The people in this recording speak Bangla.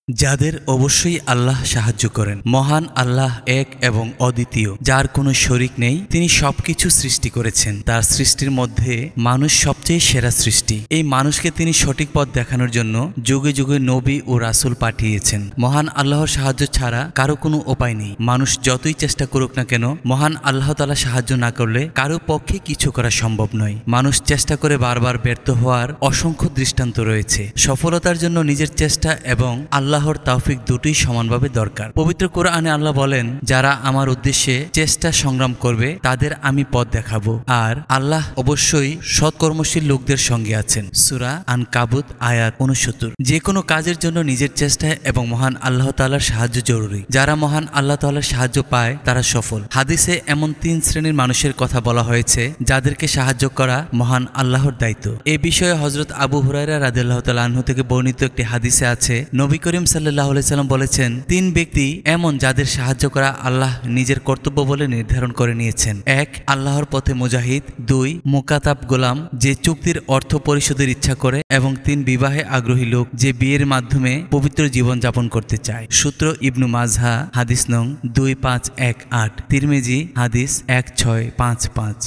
যাদের অবশ্যই আল্লাহ সাহায্য করেন। মহান আল্লাহ এক এবং অদ্বিতীয়, যার কোনো শরিক নেই। তিনি সবকিছু সৃষ্টি করেছেন। তার সৃষ্টির মধ্যে মানুষ সবচেয়ে সেরা সৃষ্টি। এই মানুষকে তিনি সঠিক পথ দেখানোর জন্য যুগে যুগে নবী ও রাসূল পাঠিয়েছেন। মহান আল্লাহর সাহায্য ছাড়া কারো কোনো উপায় নেই। মানুষ যতই চেষ্টা করুক না কেন, মহান আল্লাহ তাআলা সাহায্য না করলে কারো পক্ষে কিছু করা সম্ভব নয়। মানুষ চেষ্টা করে বারবার ব্যর্থ হওয়ার অসংখ্য দৃষ্টান্ত রয়েছে। সফলতার জন্য নিজের চেষ্টা এবং আল্লাহর তৌফিক দুটোই সমানভাবে দরকার। পবিত্র কোরআনে আল্লাহ বলেন, যারা আমার উদ্দেশ্যে চেষ্টা সংগ্রাম করবে তাদের আমি পথ দেখাবো, আর আল্লাহ অবশ্যই সৎকর্মশীল লোকদের সঙ্গে আছেন। সূরা আনকাবুত আয়াত 69। যে কোনো কাজের জন্য নিজের চেষ্টা এবং মহান আল্লাহ তাআলার সাহায্য জরুরি। যারা মহান আল্লাহ তাআলার সাহায্য পায় তারা সফল। হাদিসে এমন 3 শ্রেণীর মানুষের কথা বলা হয়েছে যাদেরকে সাহায্য করা মহান আল্লাহর দায়িত্ব। এ বিষয়ে হযরত আবু হুরায়রা রাদিয়াল্লাহু তাআলা আনহু থেকে বর্ণিত একটি হাদিসে আছে, নবী করিম সাল্লাল্লাহু আলাইহি সাল্লাম বলেছেন, 3 ব্যক্তি এমন যাদের সাহায্য করা আল্লাহ নিজের কর্তব্য বলে নির্ধারণ করে নিয়েছেন। 1. আল্লাহর পথে মুজাহিদ। 2. মুকাতাব গোলাম, যে চুক্তির অর্থ পরিশোধের ইচ্ছা করে। এবং 3. বিবাহে আগ্রহী লোক, যে বিয়ের মাধ্যমে পবিত্র জীবন যাপন করতে চায়। সূত্র ইবনু মাজহা, হাদিস নং 2518, তিরমিজি, হাদিস 1655।